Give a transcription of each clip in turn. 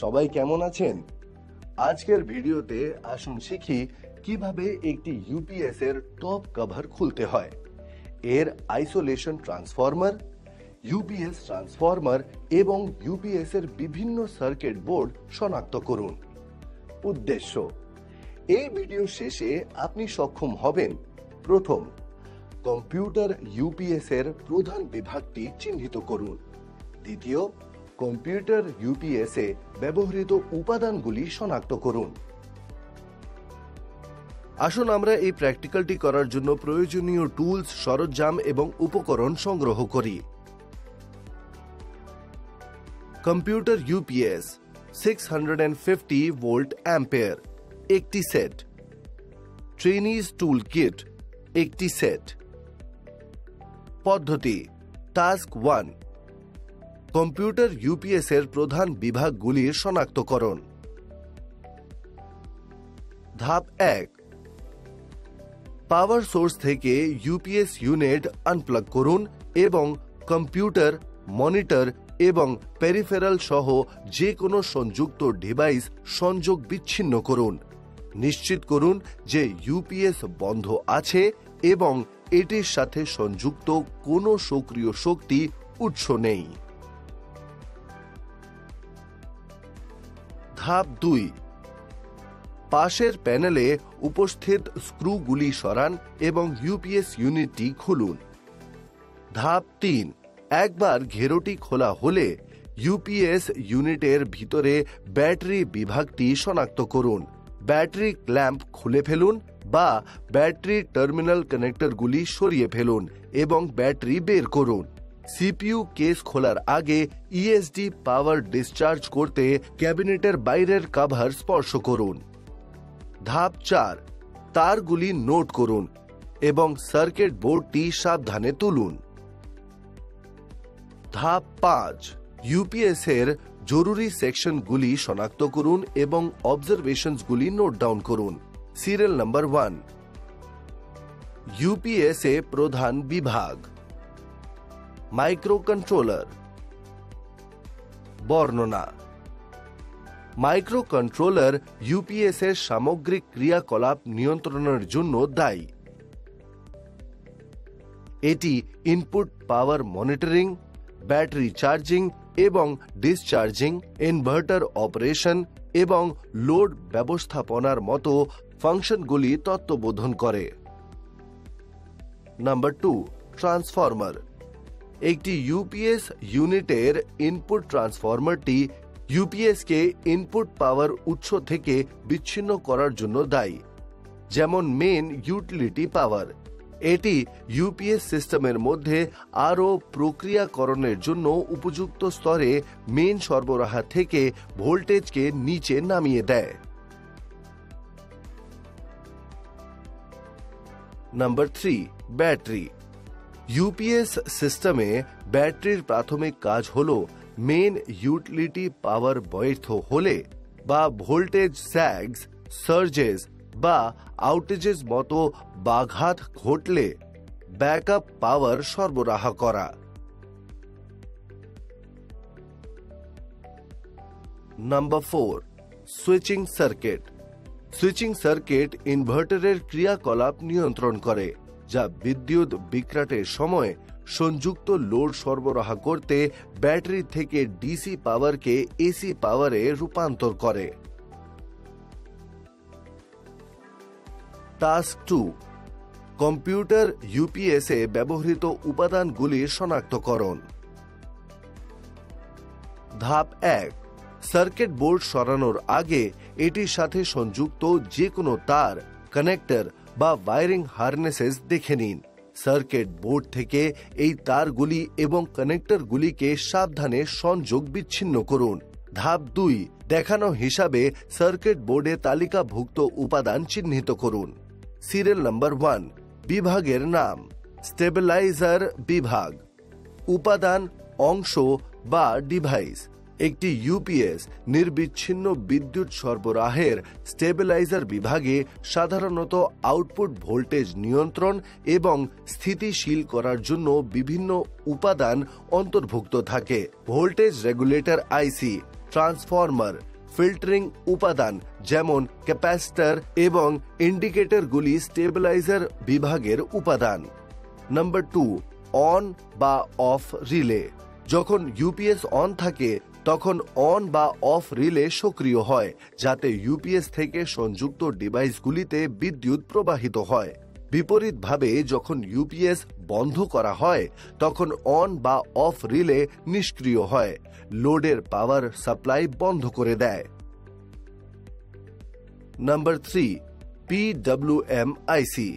সবাই কেমন আছেন? আজকের ভিডিওতে আসুন শিখি কিভাবে একটি ইউপিএস এর টপ কভার খুলতে হয়। এর আইসোলেশন ট্রান্সফরমার, ইউপিএস ট্রান্সফরমার এবং ইউপিএস এর বিভিন্ন সার্কিট বোর্ড শনাক্ত করুন। উদ্দেশ্য: এই ভিডিও শেষে আপনি সক্ষম হবেন প্রথম, কম্পিউটার ইউপিএস এর প্রধান বিভাগটি চিহ্নিত করুন। দ্বিতীয়, কম্পিউটার ইউপিএস এ ব্যবহৃত উপাদানগুলি শনাক্ত করুন। আসুন আমরা এই প্র্যাকটিক্যালটি করার জন্য প্রয়োজনীয় টুলস, সরঞ্জাম এবং উপকরণ সংগ্রহ করি। কম্পিউটার ইউপিএস 650 ভোল্ট অ্যাম্পিয়ার একটি সেট। ট্রেনিজ টুল কিট একটি সেট। পদ্ধতি: টাস্ক 1, কম্পিউটার ইউপিএস এর প্রধান বিভাগগুলির শনাক্তকরণ। ধাপ 1, পাওয়ার সোর্স থেকে ইউপিএস ইউনিট আনপ্লাগ করুন এবং কম্পিউটার, মনিটর এবং পেরিফেরাল সহ যে কোনো সংযুক্ত ডিভাইস সংযোগ বিচ্ছিন্ন করুন। নিশ্চিত করুন যে ইউপিএস বন্ধ আছে এবং এটির সাথে সংযুক্ত কোনো সক্রিয় শক্তি উৎস নেই। ধাপ 2, পাশের প্যানেলে উপস্থিত স্ক্রুগুলি সরান এবং ইউপিএস ইউনিটটি খুলুন। ধাপ 3, একবার ঘেরোটি খোলা হলে ইউপিএস ইউনিটের ভিতরে ব্যাটারি বিভাগটি শনাক্ত করুন। ব্যাটারি ক্ল্যাম্প খুলে ফেলুন বা ব্যাটারি টার্মিনাল কানেক্টরগুলি সরিয়ে ফেলুন এবং ব্যাটারি বের করুন। সিপিইউ কেস খোলার আগে ইএসডি পাওয়ার ডিসচার্জ করতে ক্যাবিনেটের বাইরের কভার স্পর্শ করুন। ধাপ 4, তারগুলি নোট করুন এবং সার্কিট বোর্ডটি সাবধানে তুলুন। ধাপ 5, ইউপিএস এর জরুরি সেকশনগুলি শনাক্ত করুন এবং অবজারভেশনসগুলি নোট ডাউন করুন। সিরিয়াল নাম্বার 1, ইউপিএস এ প্রধান বিভাগ। মাইক্রোকন্ট্রোলার। বর্ণনা: মাইক্রোকন্ট্রোলার ইউপিএস এর সামগ্রিক ক্রিয়াকলাপ নিয়ন্ত্রণের জন্য দায়ী। এটি ইনপুট পাওয়ার মনিটরিং, ব্যাটারি চার্জিং এবং ডিসচার্জিং, ইনভার্টার অপারেশন এবং লোড ব্যবস্থাপনার মতো ফাংশনগুলি তত্ত্বাবধান করে। Number 2, transformer. একটি ইউপিএস ইউনিটের ইনপুট ট্রান্সফরমারটি ইউপিএসকে ইনপুট পাওয়ার উৎস থেকে বিচ্ছিন্ন করার জন্য দায়ী, যেমন মেইন ইউটিলিটি পাওয়ার। এটি ইউপিএস সিস্টেমের মধ্যে আরও প্রক্রিয়াকরণের জন্য উপযুক্ত স্তরে মেইন সরবরাহ থেকে ভোল্টেজকে নিচে নামিয়ে দেয়। Number 3, battery. ইউপিএস সিস্টেমে ব্যাটারির প্রাথমিক কাজ হল মেইন ইউটিলিটি পাওয়ার ব্যর্থ হলে বা ভোল্টেজ স্যাগস, সার্জেস বা আউটেজেস মতো ব্যাঘাত ঘটলে ব্যাকআপ পাওয়ার সরবরাহ করা। Number 4, switching circuit. Switching circuit ইনভার্টারের ক্রিয়াকলাপ নিয়ন্ত্রণ করে, যা বিদ্যুৎ বিভ্রাটের সময় সংযুক্ত লোড সরবরাহ করতে ব্যাটারি থেকে ডিসি পাওয়ারকে এসি পাওয়ারে রূপান্তর করে। টাস্ক 2, কম্পিউটার ইউপিএস এ ব্যবহৃত উপাদানগুলির শনাক্তকরণ। ধাপ 1, সার্কিট বোর্ড সরানোর আগে এটির সাথে সংযুক্ত যে কোনো তার, কানেক্টর বা ওয়্যারিং হারনেসেস দেখে নিন। সার্কিট বোর্ড থেকে এই তারগুলি এবং কানেক্টরগুলিকে সাবধানে সংযোগ বিচ্ছিন্ন করুন। ধাপ 2, দেখানো হিসাবে সার্কিট বোর্ডে তালিকাভুক্ত উপাদান চিহ্নিত করুন। সিরিয়াল নাম্বার 1, বিভাগের নাম। স্টেবিলাইজার বিভাগ। উপাদান, অংশ বা ডিভাইস। একটি ইউপিএস নির্বিচ্ছিন্ন বিদ্যুৎ সরবরাহের স্টেবিলাইজার বিভাগে সাধারণত আউটপুট ভোল্টেজ নিয়ন্ত্রণ এবং স্থিতিশীল করার জন্য বিভিন্ন উপাদান অন্তর্ভুক্ত থাকে। ভোল্টেজ রেগুলেটর আইসি, ট্রান্সফরমার, ফিল্টারিং উপাদান যেমন ক্যাপাসিটর এবং ইন্ডিকেটরগুলি স্টেবিলাইজার বিভাগের উপাদান। নাম্বার 2, অন বা অফ রিলে। যখন ইউপিএস অন থাকে তখন অন বা অফ রিলে সক্রিয় হয় যাতে ইউপিএস থেকে সংযুক্ত ডিভাইসগুলিতে বিদ্যুৎ প্রবাহিত হয়। বিপরীতভাবে যখন ইউপিএস বন্ধ করা হয় তখন অন বা অফ রিলে নিষ্ক্রিয় হয়, লোডের পাওয়ার সাপ্লাই বন্ধ করে দেয়। নাম্বার 3, পিডব্লিউএম আইসি।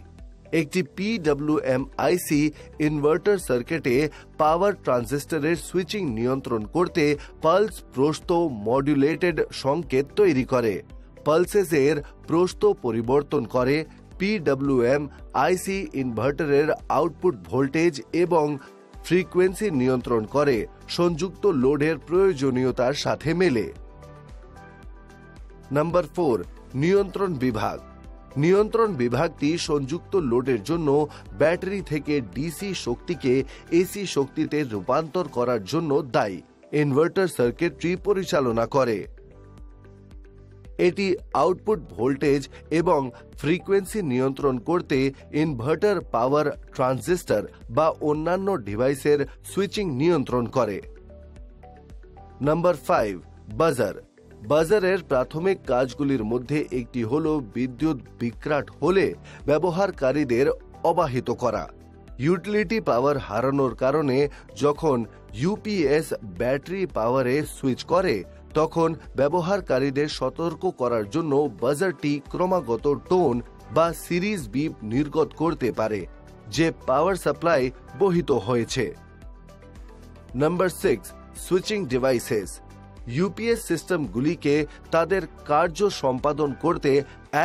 একটি পিডব্লিউএম আইসি ইনভার্টার সার্কিটে পাওয়ার ট্রানজিস্টরের সুইচিং নিয়ন্ত্রণ করতে পালস প্রস্থ মডুলেটেড সংকেত তৈরি করে। পালসেসের প্রস্থ পরিবর্তন করে। পিডব্লিউএম আইসি ইনভার্টারের আউটপুট ভোল্টেজ এবং ফ্রিকোয়েন্সি নিয়ন্ত্রণ করে সংযুক্ত লোডের প্রয়োজনীয়তার সাথে মেলে। নাম্বার 4, নিয়ন্ত্রণ বিভাগ। নিয়ন্ত্রণ বিভাগটি সংযুক্ত লোডের জন্য ব্যাটারি থেকে ডিসি শক্তিকে এসি শক্তিতে রূপান্তর করার জন্য দায়ী। ইনভার্টার সার্কিটরি পরিচালনা করে। এটি আউটপুট ভোল্টেজ এবং ফ্রিকোয়েন্সি নিয়ন্ত্রণ করতে ইনভার্টার পাওয়ার ট্রানজিস্টর বা অন্যান্য ডিভাইসের সুইচিং নিয়ন্ত্রণ করে। নাম্বার 5, বাজার। বাজারের প্রাথমিক কাজগুলির মধ্যে একটি হল বিদ্যুৎ বিভ্রাট হলে ব্যবহারকারীদের অবহিত করা। ইউটিলিটি পাওয়ার হারানোর কারণে যখন ইউপিএস ব্যাটারি পাওয়ারে সুইচ করে তখন ব্যবহারকারীদের সতর্ক করার জন্য বাজারটি ক্রমাগত টোন বা সিরিজ বিপ নির্গত করতে পারে যে পাওয়ার সাপ্লাই বহিত হয়েছে। Number 6, switching devices. ইউপিএস সিস্টেমগুলিকে তাদের কার্য সম্পাদন করতে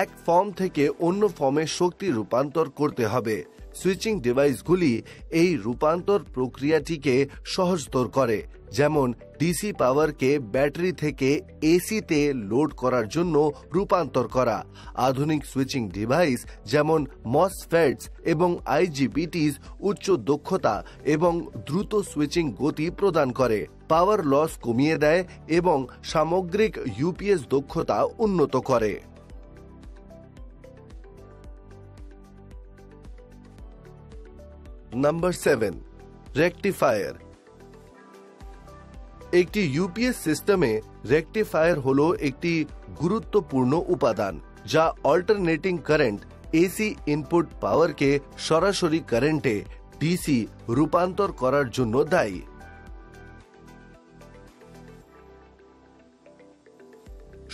এক ফর্ম থেকে অন্য ফর্মে শক্তি রূপান্তর করতে হবে। সুইচিং ডিভাইসগুলি এই রূপান্তর প্রক্রিয়াটিকে সহজতর করে, যেমন ডিসি পাওয়ারকে ব্যাটারি থেকে এসিতে লোড করার জন্য রূপান্তর করা। আধুনিক সুইচিং ডিভাইস যেমন মসফেটস এবং আইজিবিটিস উচ্চ দক্ষতা এবং দ্রুত সুইচিং গতি প্রদান করে, পাওয়ার লস কমিয়ে দেয় এবং সামগ্রিক ইউপিএস দক্ষতা উন্নত করে। Number 7, rectifier. একটি ইউপিএস সিস্টেমে রেকটিফায়ার হলো একটি গুরুত্বপূর্ণ উপাদান যা অল্টারনেটিং কারেন্ট এসি ইনপুট পাওয়ারকে সরাসরি কারেন্টে ডিসি রূপান্তর করার জন্য দায়ী।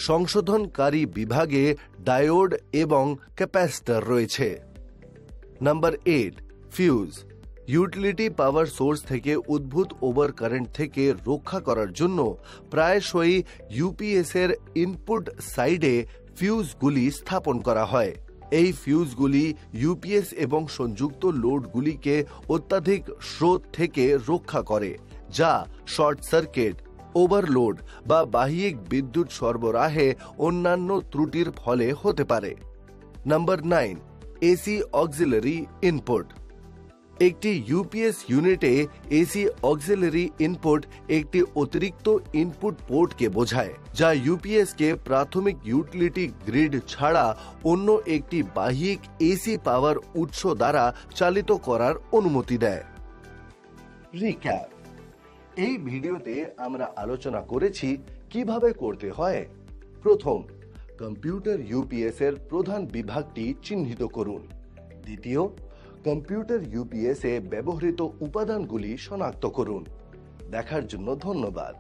সংশোধনকারী বিভাগে ডায়োড এবং ক্যাপাসিটর রয়েছে। Number 8, fuse. Utility power source থেকে উদ্ভূত ওভার কারেন্ট থেকে রক্ষা করার জন্য প্রায়শই ইউপিএস এর ইনপুট সাইডে ফিউজগুলি স্থাপন করা হয়। এই ফিউজগুলি ইউপিএস এবং সংযুক্ত লোডগুলিকে অত্যাধিক স্রোত থেকে রক্ষা করে যা শর্ট সার্কিট, ওভারলোড বা বাহ্যিক বিদ্যুৎ সরবরাহে অন্যান্য ত্রুটির ফলে হতে পারে। Number 9, AC auxiliary input. একটি ইউপিএস ইউনিটে এসি অক্সিলারি ইনপুট একটি অতিরিক্ত ইনপুট পোর্টকে বোঝায় যা ইউপিএস কে প্রাথমিক ইউটিলিটি গ্রিড ছাড়া অন্য একটি বাহ্যিক এসি পাওয়ার উৎস দ্বারা চালিত করার অনুমতি দেয়। রিক্যাপ। এই ভিডিওতে আমরা আলোচনা করেছি কিভাবে করতে হয়। প্রথম, কম্পিউটার ইউপিএস এর প্রধান বিভাগটি চিহ্নিত করুন। দ্বিতীয়, কম্পিউটার ইউপিএস এ ব্যবহৃত উপাদানগুলি শনাক্ত করুন। দেখার জন্য ধন্যবাদ।